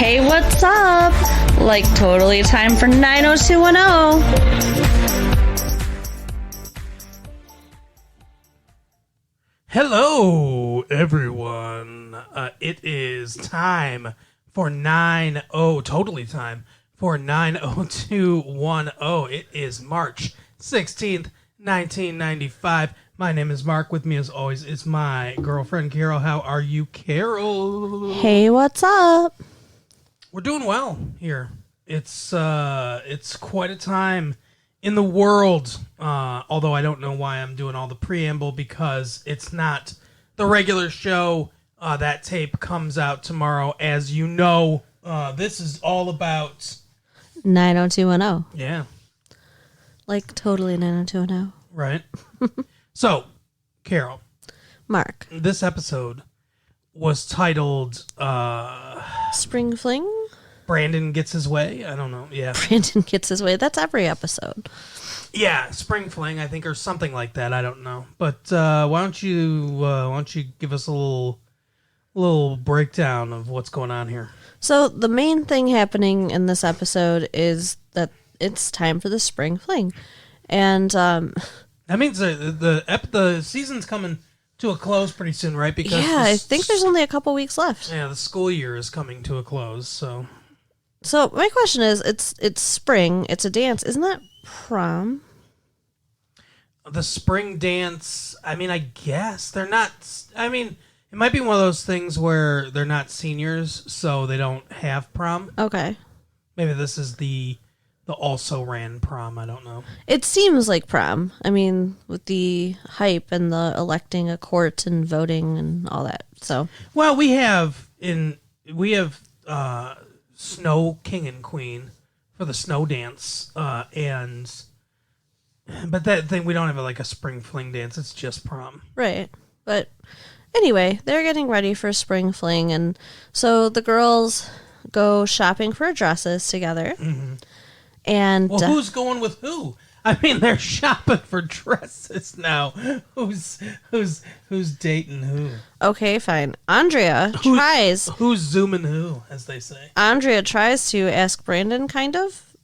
Hey, what's up? Like, totally time for 90210. Hello, everyone. It is time for totally time for 90210. It is March 16th, 1995. My name is Mark. With me, as always, is my girlfriend, Carol. How are you, Carol? Hey, what's up? We're doing well here. It's quite a time in the world, although I don't know why I'm doing all the preamble, because it's not the regular show. That tape comes out tomorrow, as you know. This is all about 90210. Yeah. Like, totally 90210. Right. So, Carol. Mark. This episode was titled Spring Fling? Brandon Gets His Way. I don't know. Yeah. Brandon Gets His Way. That's every episode. Yeah, Spring Fling, I think, or something like that. I don't know. But why don't you give us a little breakdown of what's going on here? So the main thing happening in this episode is that it's time for the Spring Fling. And that means the season's coming to a close pretty soon, right? Because I think there's only a couple weeks left. Yeah, the school year is coming to a close, so my question is, it's spring, it's a dance. Isn't that prom? The spring dance, I mean, I guess they're not. I mean, it might be one of those things where they're not seniors, so they don't have prom. Okay. Maybe this is the also ran prom. I don't know. It seems like prom. I mean, with the hype and the electing a court and voting and all that. So, well, we have Snow King and Queen for the snow dance, but that thing, we don't have like a spring fling dance. It's just prom. Right. But anyway, they're getting ready for spring fling, and so the girls go shopping for dresses together. Mm-hmm. And well, who's going with who? I mean, they're shopping for dresses now. Who's dating who? Okay, fine. Andrea tries. Who's zooming who, as they say? Andrea tries to ask Brandon, kind of.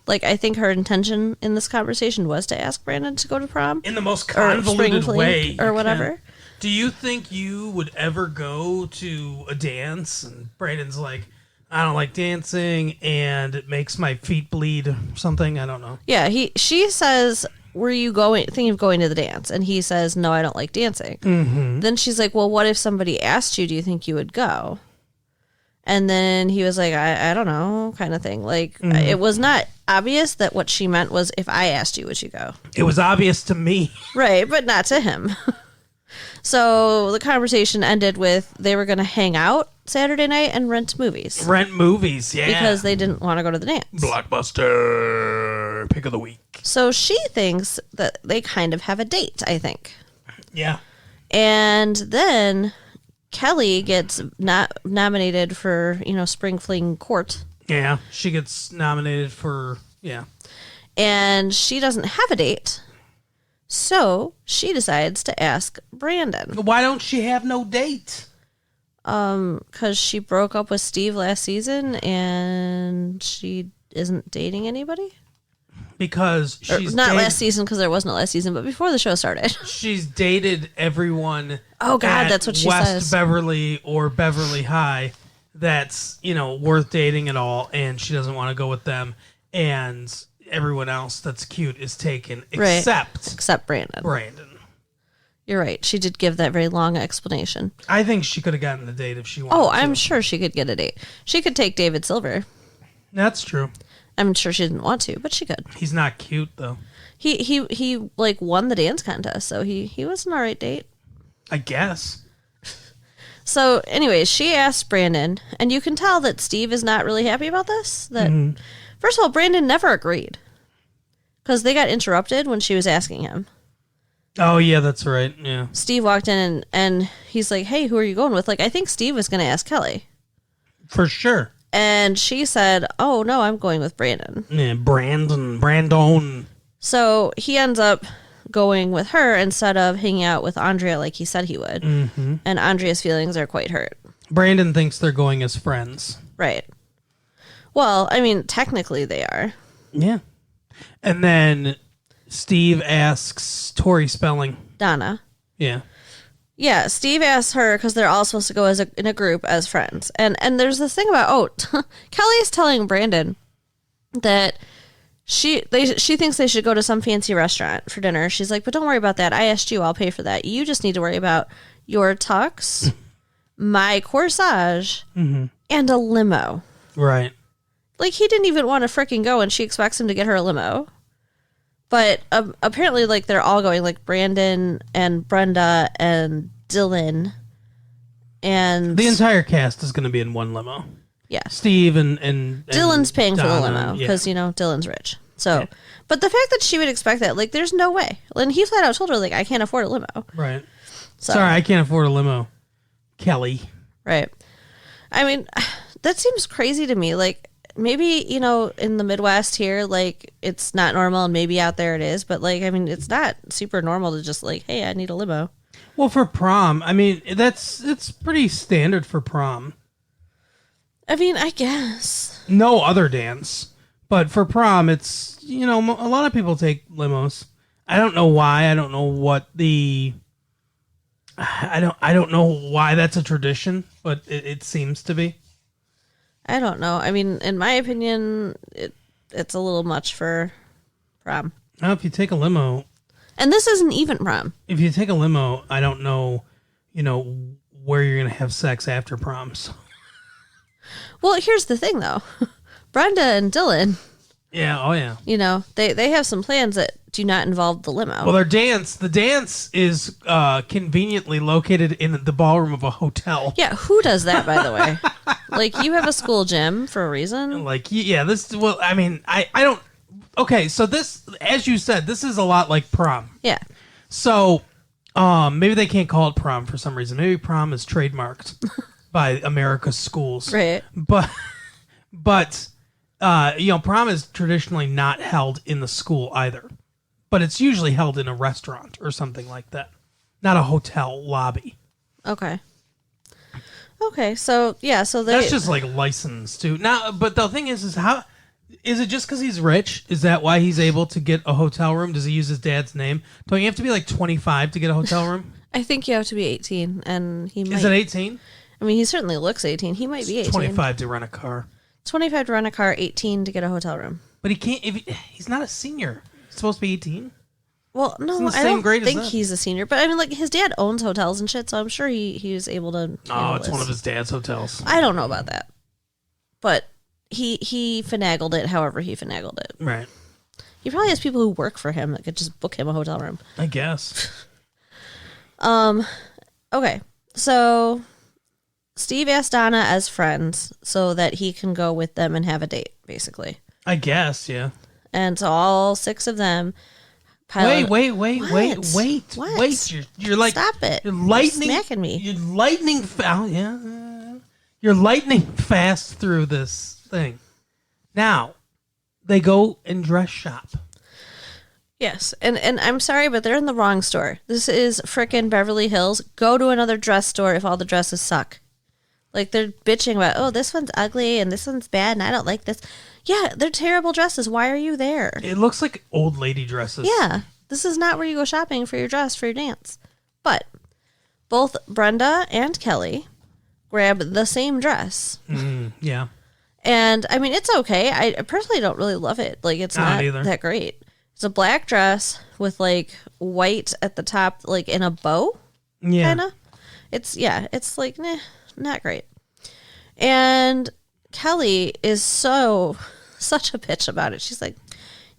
Like, I think her intention in this conversation was to ask Brandon to go to prom. In the most convoluted way. Or whatever. Do you think you would ever go to a dance and Brandon's like, I don't like dancing and it makes my feet bleed or something? I don't know. Yeah, she says, were you thinking of going to the dance? And he says, no, I don't like dancing. Mm-hmm. Then she's like, well, what if somebody asked you, do you think you would go? And then he was like, I don't know, kind of thing. Like, It was not obvious that what she meant was, if I asked you, would you go? It was obvious to me. Right, but not to him. So the conversation ended with they were going to hang out Saturday night and rent movies. Yeah. Because they didn't want to go to the dance. Blockbuster pick of the week. So she thinks that they kind of have a date, I think. Yeah. And then Kelly gets nominated for, Spring Fling Court. Yeah, she gets nominated for, And she doesn't have a date. So she decides to ask Brandon. Why don't she have no date? Because she broke up with Steve last season and she isn't dating anybody. Because she's not last season, because there wasn't a last season, but before the show started. She's dated everyone. Oh God, that's what she West says. Beverly or Beverly High. That's worth dating at all, and she doesn't want to go with them. And everyone else that's cute is taken, except Brandon. You're right. She did give that very long explanation. I think she could have gotten a date if she wanted. Oh, I'm sure she could get a date. She could take David Silver. That's true. I'm sure she didn't want to, but she could. He's not cute though. He like won the dance contest, so he was an alright date. I guess. So, anyways, she asked Brandon, and you can tell that Steve is not really happy about this. First of all, Brandon never agreed because they got interrupted when she was asking him. Oh, yeah, that's right. Yeah. Steve walked in and he's like, hey, who are you going with? Like, I think Steve was going to ask Kelly. For sure. And she said, oh, no, I'm going with Brandon. Yeah, Brandon. So he ends up going with her instead of hanging out with Andrea like he said he would. Mm-hmm. And Andrea's feelings are quite hurt. Brandon thinks they're going as friends. Right. Well, I mean, technically they are. Yeah. And then Steve asks Tori Spelling. Donna. Yeah. Yeah, Steve asks her because they're all supposed to go in a group as friends. And there's this thing about, Kelly's telling Brandon that she thinks they should go to some fancy restaurant for dinner. She's like, but don't worry about that. I asked you. I'll pay for that. You just need to worry about your tux, my corsage, and a limo. Right. Like, he didn't even want to fricking go, and she expects him to get her a limo. But apparently, like, they're all going, like, Brandon and Brenda and Dylan. And the entire cast is going to be in one limo. Yeah. Steve and Dylan's paying Donna, for the limo because, Dylan's rich. So, yeah. But the fact that she would expect that, like, there's no way. And he flat out told her, like, I can't afford a limo. Right. So, sorry, I can't afford a limo. Kelly. Right. I mean, that seems crazy to me. Like, maybe, in the Midwest here, like, it's not normal, and maybe out there it is. But, like, I mean, it's not super normal to just, like, hey, I need a limo. Well, for prom, I mean, it's pretty standard for prom. I mean, I guess. No other dance. But for prom, it's, a lot of people take limos. I don't know why. I don't know what the... I don't know why that's a tradition, but it seems to be. I don't know. I mean, in my opinion, it's a little much for prom. Now, if you take a limo... And this isn't even prom. If you take a limo, I don't know, where you're going to have sex after prom. So. Well, here's the thing, though. Brenda and Dylan... Yeah, oh yeah. They have some plans that do not involve the limo. Well, the dance is conveniently located in the ballroom of a hotel. Yeah, who does that, by the way? Like, you have a school gym for a reason? Like, yeah, I don't... Okay, so this, as you said, this is a lot like prom. Yeah. So, maybe they can't call it prom for some reason. Maybe prom is trademarked by America's schools. Right. But prom is traditionally not held in the school either. But it's usually held in a restaurant or something like that. Not a hotel lobby. Okay. So that's just like licensed too. Now, but the thing is how is it just because he's rich? Is that why he's able to get a hotel room? Does he use his dad's name? Don't you have to be like 25 to get a hotel room? I think you have to be 18, and he might. Is it 18? I mean, he certainly looks 18. He might be 18. 25 to rent a car. 25 to rent a car, 18 to get a hotel room. But he can't. He's not a senior. He's supposed to be 18. Well, no, I don't think he's a senior. But I mean, like, his dad owns hotels and shit, so I'm sure he was able to. Oh, it's one of his dad's hotels. I don't know about that, but he finagled it. However, he finagled it. Right. He probably has people who work for him that could just book him a hotel room. I guess. Okay, so Steve asked Donna as friends so that he can go with them and have a date, basically. I guess, yeah. And so all 6 of them. Wait. What? Wait. You're like, stop it. You're lightning. You're smacking me. You're lightning fast. Yeah. You're lightning fast through this thing. Now, they go and dress shop. Yes, and I'm sorry, but they're in the wrong store. This is frickin' Beverly Hills. Go to another dress store if all the dresses suck. Like, they're bitching about, oh, this one's ugly and this one's bad and I don't like this. Yeah, they're terrible dresses. Why are you there? It looks like old lady dresses. Yeah, this is not where you go shopping for your dress, for your dance. But both Brenda and Kelly grab the same dress. Yeah. And, I mean, it's okay. I personally don't really love it. Like, it's not that great. It's a black dress with, like, white at the top, like, in a bow. Yeah. Kind of. It's like, not great. And Kelly is such a bitch about it. She's like,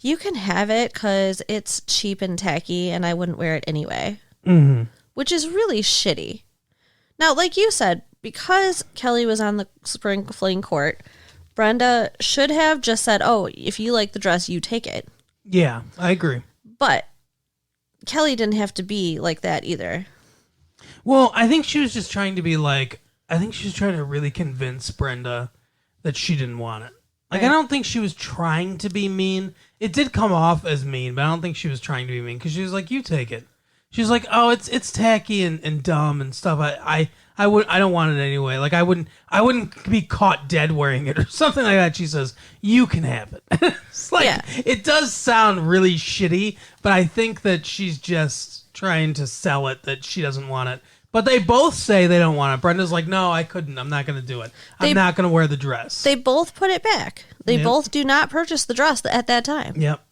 you can have it because it's cheap and tacky and I wouldn't wear it anyway. Mm-hmm. Which is really shitty. Now, like you said, because Kelly was on the spring fling court, Brenda should have just said, oh, if you like the dress, you take it. Yeah, I agree. But Kelly didn't have to be like that either. Well, I think she was just trying to be like, I think she was trying to really convince Brenda that she didn't want it. Like, right. I don't think she was trying to be mean. It did come off as mean, but I don't think she was trying to be mean because she was like, you take it. She was like, oh, it's tacky and dumb and stuff. I I don't want it anyway. Like I wouldn't be caught dead wearing it or something like that. She says, you can have it. It's like, It does sound really shitty, but I think that she's just trying to sell it that she doesn't want it. But they both say they don't want it. Brenda's like, no, I couldn't. I'm not going to do it. I'm not going to wear the dress. They both put it back. They both do not purchase the dress at that time. Yep.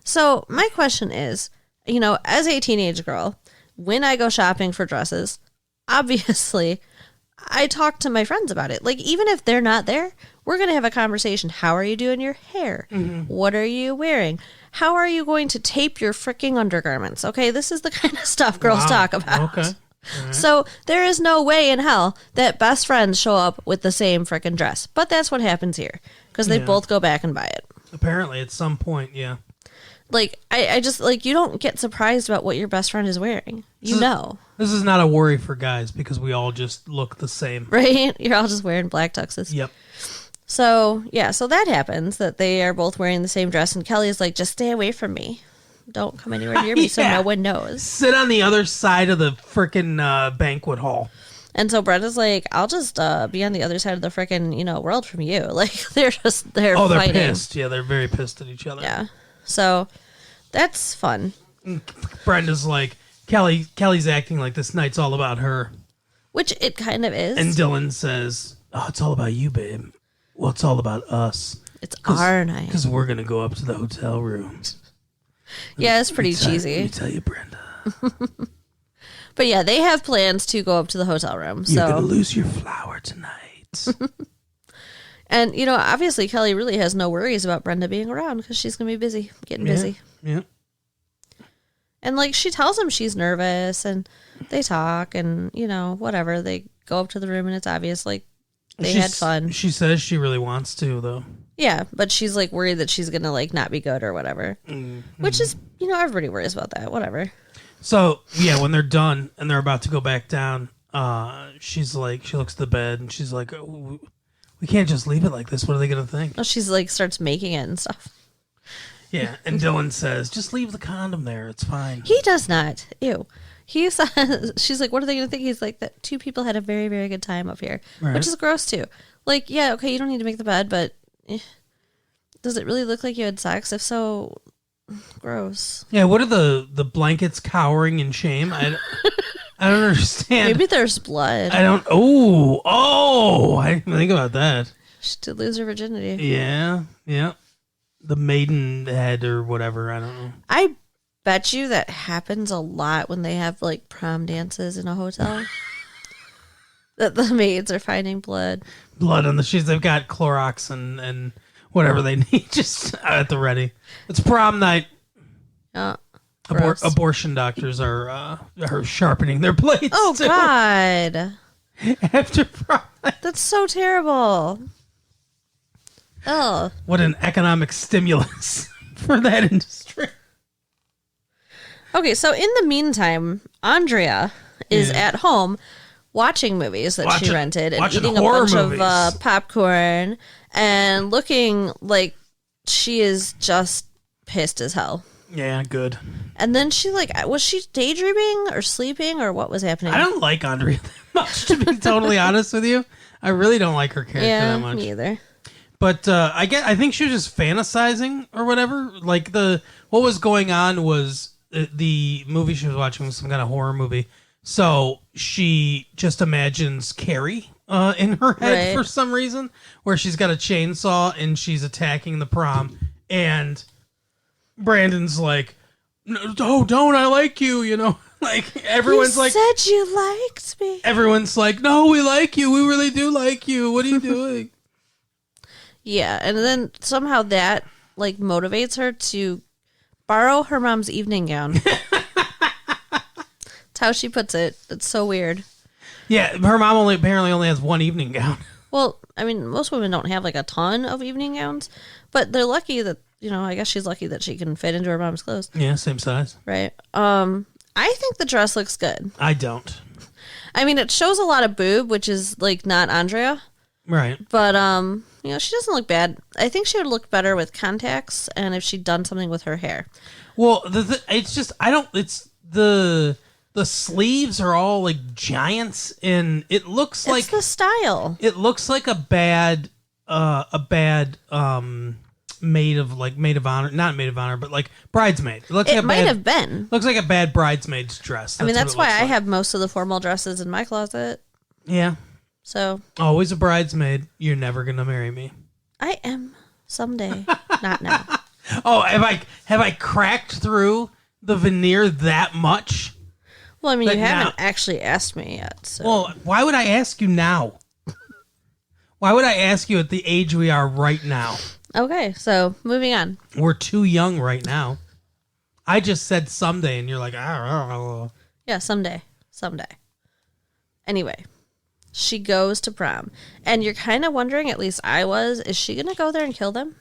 So my question is, as a teenage girl, when I go shopping for dresses, obviously I talk to my friends about it. Like, even if they're not there, we're going to have a conversation. How are you doing your hair? Mm-hmm. What are you wearing? How are you going to tape your freaking undergarments? Okay, this is the kind of stuff girls talk about. Okay. Right. So there is no way in hell that best friends show up with the same freaking dress. But that's what happens here, because they both go back and buy it. Apparently, at some point, yeah. Like, I just, like, you don't get surprised about what your best friend is wearing. This is not a worry for guys, because we all just look the same. Right? You're all just wearing black tuxes. Yep. So, yeah, so that happens, that they are both wearing the same dress, and Kelly is like, just stay away from me. Don't come anywhere near me so no one knows. Sit on the other side of the frickin' banquet hall. And so Brenda's like, I'll just be on the other side of the frickin', world from you. Like, they're fighting. Oh, they're pissed. Yeah, they're very pissed at each other. Yeah. So that's fun. Brenda's like, Kelly's acting like this night's all about her. Which it kind of is. And Dylan says, oh, it's all about you, babe. Well, it's all about us. It's our night. Because we're going to go up to the hotel rooms. Yeah, it's pretty cheesy. Let me tell you, Brenda. But yeah, they have plans to go up to the hotel room. You're going to lose your flower tonight. And, obviously Kelly really has no worries about Brenda being around because she's going to be busy, getting busy. Yeah. And, like, she tells him she's nervous, and they talk, and, whatever. They go up to the room, and it's obvious, like, they had fun. She says she really wants to, though. Yeah, but she's, like, worried that she's going to, like, not be good or whatever. Mm-hmm. Which is, everybody worries about that. Whatever. So, yeah, when they're done and they're about to go back down, she's like, she looks at the bed, and she's like, oh, we can't just leave it like this. What are they going to think? Well, she's, like, starts making it and stuff. Yeah, and Dylan says, just leave the condom there. It's fine. He does not. Ew. He says, she's like, what are they going to think? He's like, that two people had a very, very good time up here, which is gross, too. Like, yeah, okay, you don't need to make the bed, but does it really look like you had sex? If so, gross. Yeah, what are the blankets cowering in shame? I don't understand. Maybe there's blood. I didn't think about that. She did lose her virginity. Yeah. The maiden head or whatever, I don't know. I bet you that happens a lot when they have, like, prom dances in a hotel. That the maids are finding blood. Blood on the sheets. They've got Clorox and whatever they need just at the ready. It's prom night. Yeah. Abortion doctors are sharpening their blades. Oh, too. God. After prom night. That's so terrible. Oh. What an economic stimulus for that industry. Okay, so in the meantime, Andrea is at home watching movies that she rented and eating a bunch of popcorn and looking like she is just pissed as hell. Yeah, good. And then she, like, was she daydreaming or sleeping or what was happening? I don't like Andrea that much, to be totally honest with you. I really don't like her character that much. Me either. But I think she was just fantasizing or whatever. Like, what was going on was the movie she was watching was some kind of horror movie. So she just imagines Carrie in her head for some reason, where she's got a chainsaw and she's attacking the prom. And Brandon's like, no, don't, I like you, Like, everyone's like... You said you liked me. Everyone's like, no, we like you. We really do like you. What are you doing? Yeah, and then somehow that, like, motivates her to borrow her mom's evening gown. That's how she puts it. It's so weird. Yeah, her mom apparently only has one evening gown. Well, I mean, most women don't have, like, a ton of evening gowns, but they're lucky that, I guess she's lucky that she can fit into her mom's clothes. Yeah, same size. Right. I think the dress looks good. I don't. I mean, it shows a lot of boob, which is, like, not Andrea. Right. But, she doesn't look bad. I think she would look better with contacts and if she'd done something with her hair. Well, it's just, it's the the sleeves are all like giants, and it looks like it's the style. It looks like a bad maid of honor, not maid of honor, but like bridesmaid. It looks like It might have been. Looks like a bad bridesmaid's dress. That's why I have most of the formal dresses in my closet. Yeah. So always a bridesmaid. You're never gonna marry me. I am someday, not now. Oh, have I cracked through the veneer that much? Well, I mean, you haven't actually asked me yet. So. Well, why would I ask you now? Why would I ask you at the age we are right now? Okay, so moving on. We're too young right now. I just said someday, and you're like, I don't know. Yeah, someday. Anyway, she goes to prom, and you're kind of wondering, at least I was, is she going to go there and kill them?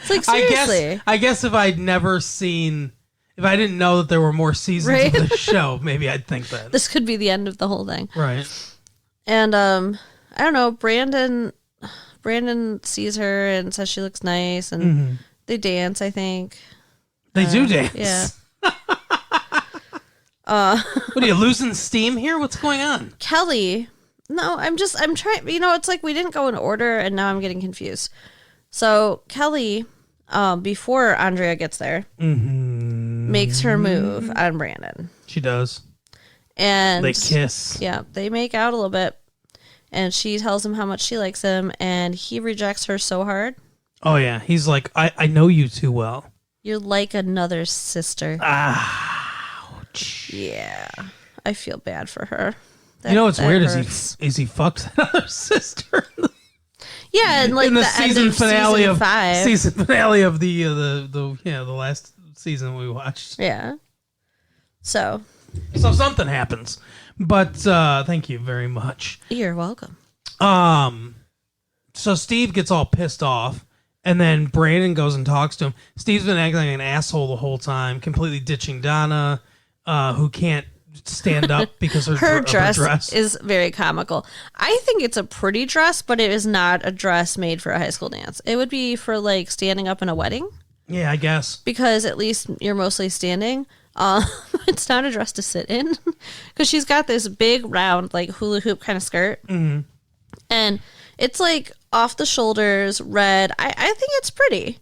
It's like, seriously. I guess if I'd never seen, if I didn't know that there were more seasons of the show, maybe I'd think that. This could be the end of the whole thing. Right. And, I don't know, Brandon sees her and says she looks nice, and they dance, I think. They do dance? Yeah. What are you, losing steam here? What's going on? Kelly. No, I'm trying, it's like we didn't go in order, and now I'm getting confused. So Kelly, before Andrea gets there, makes her move on Brandon. She does. And they kiss. Yeah, they make out a little bit, and she tells him how much she likes him, and he rejects her so hard. Oh, yeah. He's like, I know you too well. You're like another sister. Ouch. Yeah. I feel bad for her. What's weird is he fucked that other sister. Yeah, and like in the season finale of 5. Season finale of the last season we watched. Yeah. So something happens. But thank you very much. You're welcome. So Steve gets all pissed off, and then Brandon goes and talks to him. Steve's been acting like an asshole the whole time, completely ditching Donna, who can't stand up because her dress is very comical. I think it's a pretty dress, but it is not a dress made for a high school dance. It would be for like standing up in a wedding. Yeah, I guess. Because at least you're mostly standing. It's not a dress to sit in, because she's got this big round like hula hoop kind of skirt, and it's like off the shoulders, red. I think it's pretty.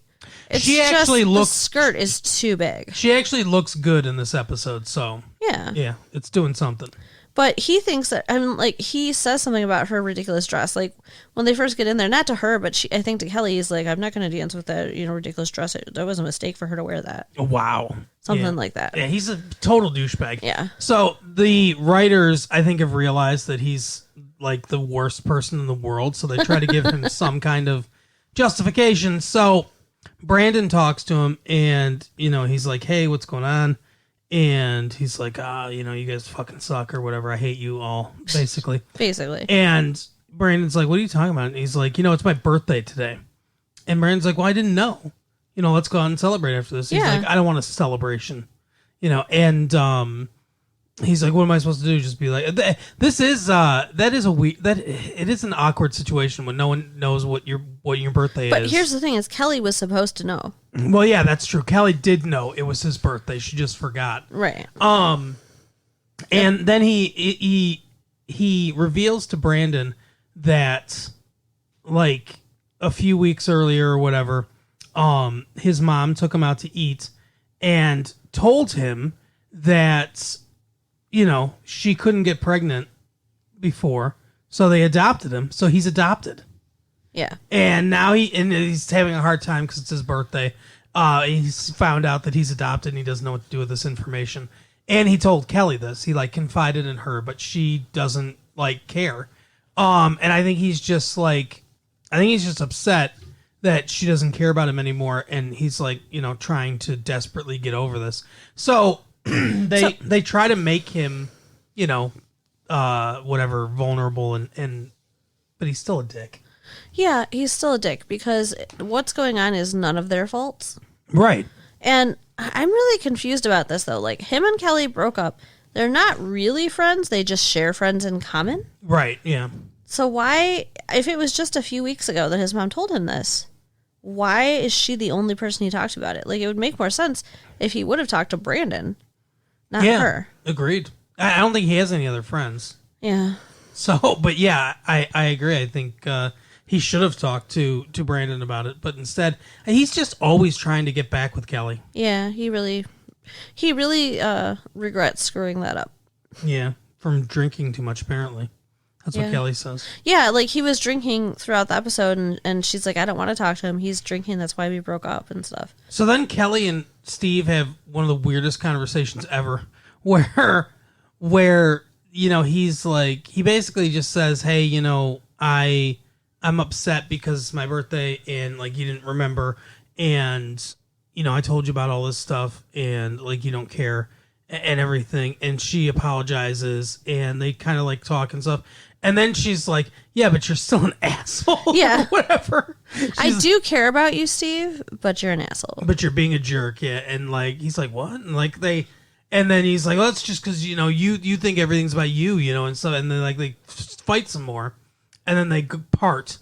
It's the skirt is too big. She actually looks good in this episode, so yeah, it's doing something. But he thinks that, he says something about her ridiculous dress. Like, when they first get in there, not to her, but I think to Kelly, he's like, I'm not going to dance with that, ridiculous dress. That was a mistake for her to wear that. Wow. Something like that. Yeah, he's a total douchebag. Yeah. So the writers, I think, have realized that he's like the worst person in the world, so they try to give him some kind of justification. So Brandon talks to him, and, he's like, hey, what's going on? And he's like, you guys fucking suck or whatever. I hate you all, basically. Basically. And Brandon's like, what are you talking about? And he's like, it's my birthday today. And Brandon's like, well, I didn't know. Let's go out and celebrate after this. He's like, I don't want a celebration. And he's like, what am I supposed to do? Just be like, it is an awkward situation when no one knows what your birthday is. But here's the thing: is Kelly was supposed to know. Well, yeah, that's true. Kelly did know it was his birthday. She just forgot. Right. And then he reveals to Brandon that, like, a few weeks earlier or whatever, his mom took him out to eat and told him that, she couldn't get pregnant before, so they adopted him. So he's adopted. Yeah. And now he's having a hard time because it's his birthday. He's found out that he's adopted and he doesn't know what to do with this information. And he told Kelly this. He confided in her, but she doesn't care. And I think he's just upset that she doesn't care about him anymore. And he's trying to desperately get over this. So they try to make him, whatever, vulnerable but he's still a dick. Yeah, he's still a dick because what's going on is none of their faults. Right. And I'm really confused about this, though. Like, him and Kelly broke up. They're not really friends. They just share friends in common. Right, yeah. So why, if it was just a few weeks ago that his mom told him this, why is she the only person he talked about it? Like, it would make more sense if he would have talked to Brandon, not her. Agreed. I don't think he has any other friends. Yeah. So, but yeah, I agree. I think he should have talked to Brandon about it, but instead, he's just always trying to get back with Kelly. Yeah, he really regrets screwing that up. Yeah, from drinking too much, apparently. That's what Kelly says. Yeah, like he was drinking throughout the episode, and she's like, I don't want to talk to him. He's drinking. That's why we broke up and stuff. So then Kelly and Steve have one of the weirdest conversations ever where he's like, he basically just says, hey, I'm upset because it's my birthday and like you didn't remember. And, I told you about all this stuff and like you don't care and everything. And she apologizes and they kind of like talk and stuff. And then she's like, yeah, but you're still an asshole. Yeah. Or whatever. I do care about you, Steve, but you're an asshole. But you're being a jerk, yeah. And like, he's like, what? And like and then he's like, well, that's just because, you think everything's about you, and stuff. And then like they fight some more. And then they part.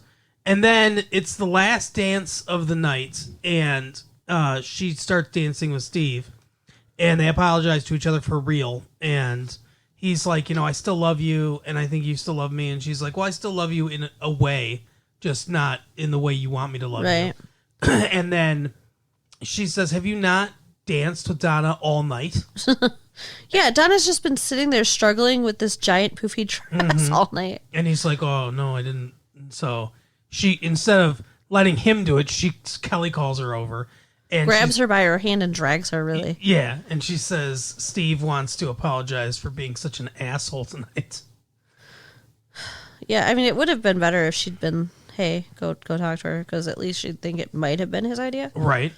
And then it's the last dance of the night. And she starts dancing with Steve. And they apologize to each other for real. And he's like, I still love you, and I think you still love me. And she's like, well, I still love you in a way, just not in the way you want me to love you. And then she says, have you not danced with Donna all night? Yeah, Donna's just been sitting there struggling with this giant poofy dress all night. And he's like, oh, no, I didn't. So she, instead of letting him do it, Kelly calls her over. And grabs her by her hand and drags her, really. Yeah, and she says Steve wants to apologize for being such an asshole tonight. Yeah, I mean, it would have been better if she'd been, hey, go talk to her, because at least she'd think it might have been his idea. Right.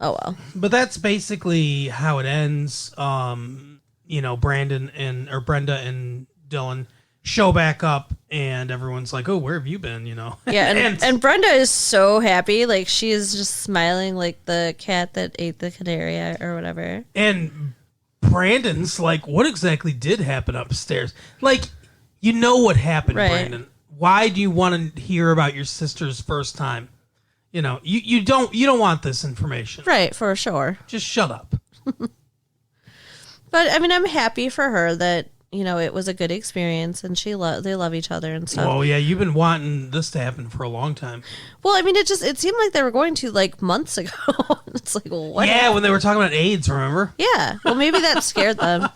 Oh, well. But that's basically how it ends. Brandon or Brenda and Dylan show back up, and everyone's like, oh, where have you been, Yeah, and Brenda is so happy. Like, she is just smiling like the cat that ate the canary or whatever. And Brandon's like, what exactly did happen upstairs? Like, what happened, right. Brandon. Why do you want to hear about your sister's first time? You don't want this information. Right, for sure. Just shut up. But, I mean, I'm happy for her that, it was a good experience, and they love each other and stuff. Oh, yeah, you've been wanting this to happen for a long time. Well, I mean, it seemed like they were going to, like, months ago. It's like, what? Yeah, when they were talking about AIDS, remember? Yeah, well, maybe that scared them.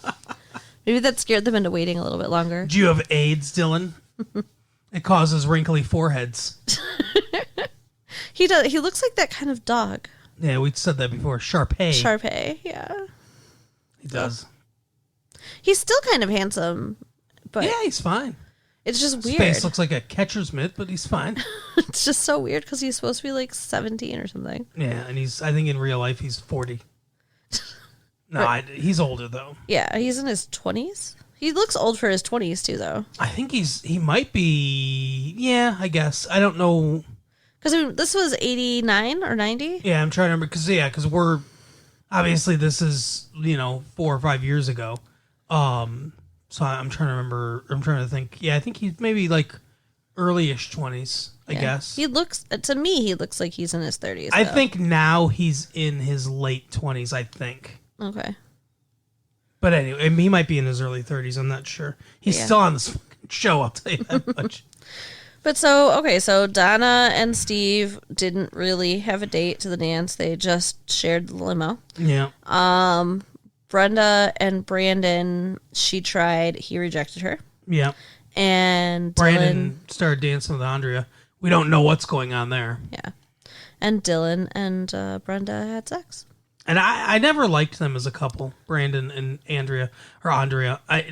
Maybe that scared them into waiting a little bit longer. Do you have AIDS, Dylan? It causes wrinkly foreheads. He does. He looks like that kind of dog. Yeah, we said that before. Sharpay, yeah. He does. He's still kind of handsome, but yeah, he's fine. It's just His weird. face looks like a catcher's mitt, but he's fine. It's just so weird because he's supposed to be like 17 or something. Yeah, and I think in real life he's 40. No, he's older though. Yeah, he's in his 20s. He looks old for his 20s too, though. I think he might be. Yeah, I guess I don't know. Because this was 89 or 90. Yeah, I'm trying to remember because we're obviously this is 4 or 5 years ago. So I'm trying to remember. I'm trying to think. Yeah, I think he's maybe like early-ish 20s. I guess he looks like he's in his 30s. I think now he's in his late 20s. I think. Okay. But anyway, he might be in his early 30s. I'm not sure. He's still on this show. I'll tell you that much. But so Donna and Steve didn't really have a date to the dance. They just shared the limo. Yeah. Brenda and Brandon, she tried. He rejected her. Yeah. And Brandon started dancing with Andrea. We don't know what's going on there. Yeah. And Dylan and Brenda had sex. And I never liked them as a couple, Brandon and Andrea. Andrea. I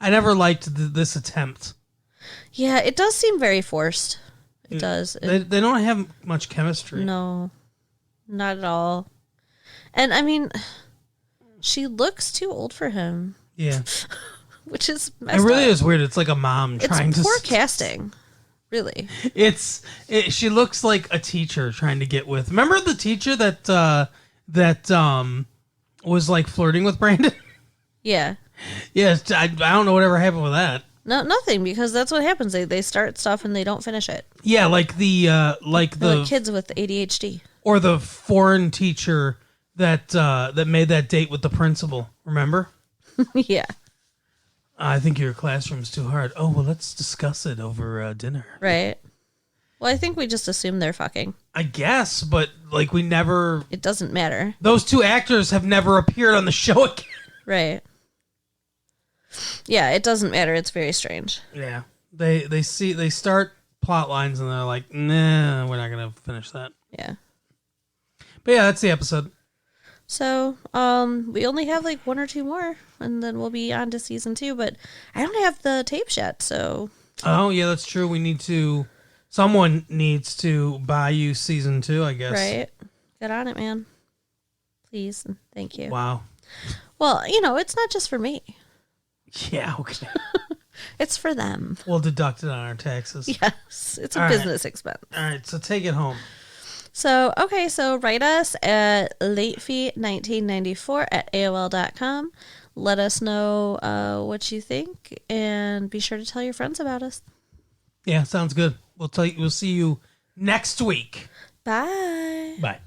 never liked this attempt. Yeah, it does seem very forced. It does. They don't have much chemistry. No, not at all. And I mean, she looks too old for him. Yeah. Which is messed It really up. is weird. It's like a mom trying to... It's poor casting. Really. She looks like a teacher trying to get with... Remember the teacher that was like flirting with Brandon? Yeah. Yes, I don't know whatever happened with that. No, nothing, because that's what happens. They start stuff and they don't finish it. Yeah, like the kids with ADHD. Or the foreign teacher that made that date with the principal. Remember? Yeah. I think your classroom's too hard. Oh, well, let's discuss it over dinner. Right. Well, I think we just assume they're fucking. I guess, but like we never. It doesn't matter. Those two actors have never appeared on the show again. Right. Yeah, it doesn't matter. It's very strange. Yeah, they start plot lines and they're like, nah, we're not gonna finish that. Yeah. But yeah, that's the episode. So, we only have like one or two more, and then we'll be on to season 2. But I don't have the tapes yet, so. Oh yeah, that's true. Someone needs to buy you season 2, I guess. Right. Get on it, man. Please. And thank you. Wow. Well, it's not just for me. Yeah, okay. It's for them. We'll deduct it on our taxes. Yes. It's a business expense. All right, so take it home. So write us at latefeet1994@AOL.com. Let us know what you think, and be sure to tell your friends about us. Yeah, sounds good. We'll see you next week. Bye. Bye.